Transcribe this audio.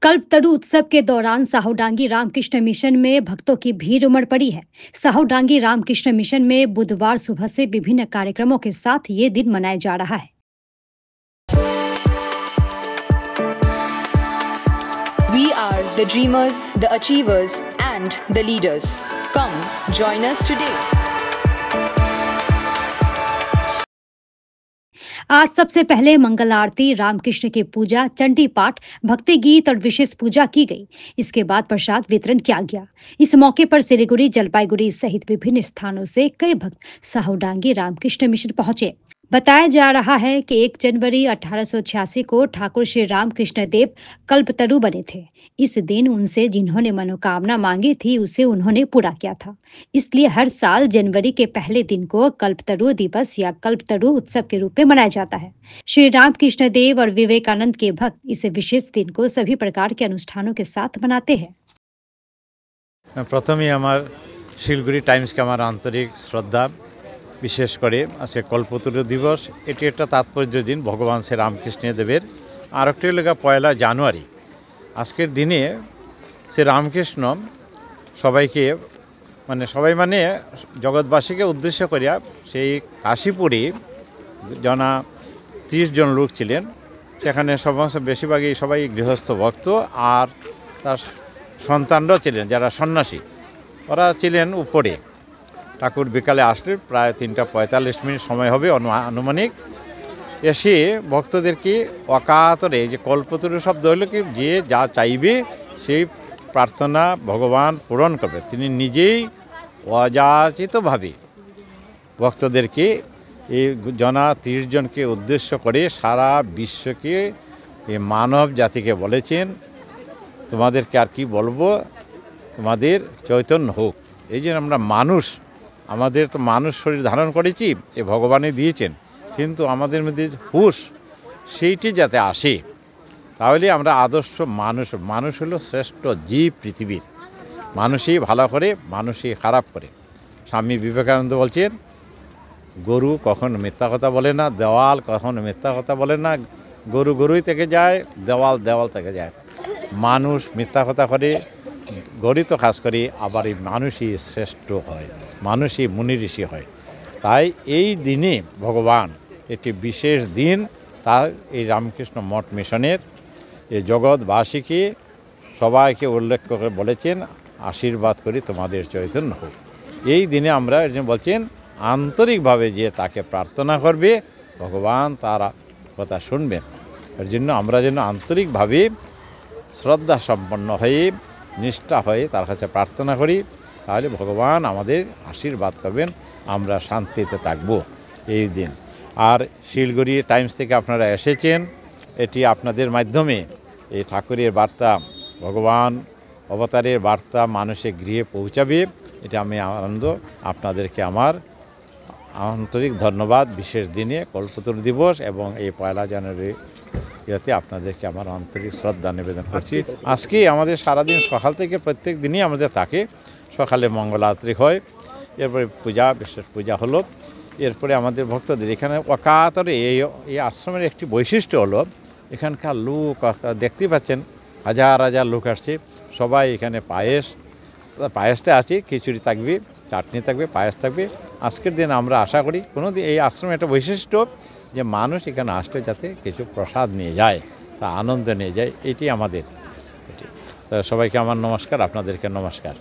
कल्पतरु उत्सव के दौरान साहूडांगी रामकृष्ण मिशन में भक्तों की भीड़ उमड़ पड़ी है। साहूडांगी रामकृष्ण मिशन में बुधवार सुबह से विभिन्न कार्यक्रमों के साथ ये दिन मनाया जा रहा है। We are the dreamers, the achievers, and the leaders. Come, join us today. आज सबसे पहले मंगल आरती, रामकृष्ण की पूजा, चंडी पाठ, भक्ति गीत और विशेष पूजा की गई। इसके बाद प्रसाद वितरण किया गया। इस मौके पर सिलीगुड़ी, जलपाईगुड़ी सहित विभिन्न स्थानों से कई भक्त साहूडांगी रामकृष्ण मिशन पहुंचे। बताया जा रहा है कि 1 जनवरी 1886 को ठाकुर श्री रामकृष्ण देव कल्पतरु बने थे। इस दिन उनसे जिन्होंने मनोकामना मांगी थी उसे उन्होंने पूरा किया था। इसलिए हर साल जनवरी के पहले दिन को कल्पतरु दिवस या कल्पतरु उत्सव के रूप में मनाया जाता है। श्री रामकृष्ण देव और विवेकानंद के भक्त इस विशेष दिन को सभी प्रकार के अनुष्ठानों के साथ मनाते हैं। प्रथम हमार শিলগুড়ি টাইমসকে আমার আন্তরিক শ্রদ্ধা। বিশেষ করে আজকে কল্পতরু দিবস, এটি একটা তাৎপর্য দিন ভগবান শ্রী রামকৃষ্ণ দেবের। আর একটি হলো 1 জানুয়ারি। আজকের দিনে শ্রী রামকৃষ্ণ সবাইকে সবাই জগৎবাসীকে উদ্দেশ্য করিয়া সেই কাশীপুরে 30 জন লোক ছিলেন। সেখানে সমস্ত বেশিরভাগই সবাই গৃহস্থ ভক্ত আর তার সন্তানরাও ছিলেন যারা সন্ন্যাসী। ওরা ছিলেন উপরে। ঠাকুর বিকালে আসলে প্রায় 3:45 সময় হবে আনুমানিক। এসে ভক্তদেরকে অকাতরে যে কল্পতরু শব্দ হলো কি যে যা চাইবে সেই প্রার্থনা ভগবান পূরণ করবে। তিনি নিজেই অযাচিতভাবে ভক্তদেরকে এই 30 জনকে উদ্দেশ্য করে সারা বিশ্বকে এই মানব জাতিকে বলেছেন, তোমাদেরকে আর কি বলবো, তোমাদের চৈতন্য হোক। এই যে আমরা মানুষ, আমাদের তো মানুষ শরীর ধারণ করেছি, এ ভগবানই দিয়েছেন, কিন্তু আমাদের মধ্যে হুঁশ সেইটি যাতে আসে, তাহলে আমরা আদর্শ মানুষ হলো শ্রেষ্ঠ জীব পৃথিবীর। মানুষই ভালো করে, মানুষই খারাপ করে। স্বামী বিবেকানন্দ বলছেন, গরু কখনো মিথ্যা কথা বলে না, দেওয়াল কখনো মিথ্যা কথা বলে না, গরু গরুই থেকে যায়, দেওয়াল থেকে যায়। মানুষ মিথ্যা কথা করে, গরু তো খাস করে, আবার এই মানুষই শ্রেষ্ঠ হয়, মানুষই মুনি ঋষি হয়। তাই এই দিনে ভগবান একটি বিশেষ দিন তার এই রামকৃষ্ণ মঠ মিশনের এই জগৎবাসীকে সবাইকে উল্লেখ করে বলেছেন, আশীর্বাদ করি তোমাদের চৈতন্য হোক। এই দিনে আমরা বলছেন আন্তরিকভাবে যে তাকে প্রার্থনা করবে ভগবান তার কথা শুনবেন। এর জন্য আমরা যেন আন্তরিকভাবে শ্রদ্ধা সম্পন্ন হয়ে নিষ্ঠা হয়ে তার কাছে প্রার্থনা করি, তাহলে ভগবান আমাদের আশীর্বাদ করবেন, আমরা শান্তিতে থাকব এই দিন। আর শিলগুড়ি টাইমস থেকে আপনারা এসেছেন, এটি আপনাদের মাধ্যমে এই ঠাকুরের বার্তা, ভগবান অবতারের বার্তা মানুষের গৃহে পৌঁছাবে। এটা আমি আনন্দ। আপনাদেরকে আমার আন্তরিক ধন্যবাদ। বিশেষ দিনে কল্পতরু দিবস এবং এই 1 জানুয়ারি আপনাদেরকে আমার আন্তরিক শ্রদ্ধা নিবেদন করছি। আজকে আমাদের সারাদিন সকাল থেকে প্রত্যেক দিনই আমাদের থাকে। সকালে মঙ্গল আরতি হয়, এরপরে পূজা, বিশেষ পূজা হলো। এরপরে আমাদের ভক্তদের এখানে অকাতরে এই আশ্রমের একটি বৈশিষ্ট্য হলো এখানকার লোক দেখতে পাচ্ছেন, হাজার হাজার লোক আসছে। সবাই এখানে পায়েসটা আছে, খিচুড়ি থাকবে, চাটনি থাকবে, পায়েস থাকবে। আজকের দিন আমরা আশা করি এই আশ্রমের একটা বৈশিষ্ট্য যে মানুষ এখানে আসলে যাতে কিছু প্রসাদ নিয়ে যায়, তা আনন্দ নিয়ে যায়, এটি আমাদের। সবাইকে আমার নমস্কার, আপনাদেরকে নমস্কার।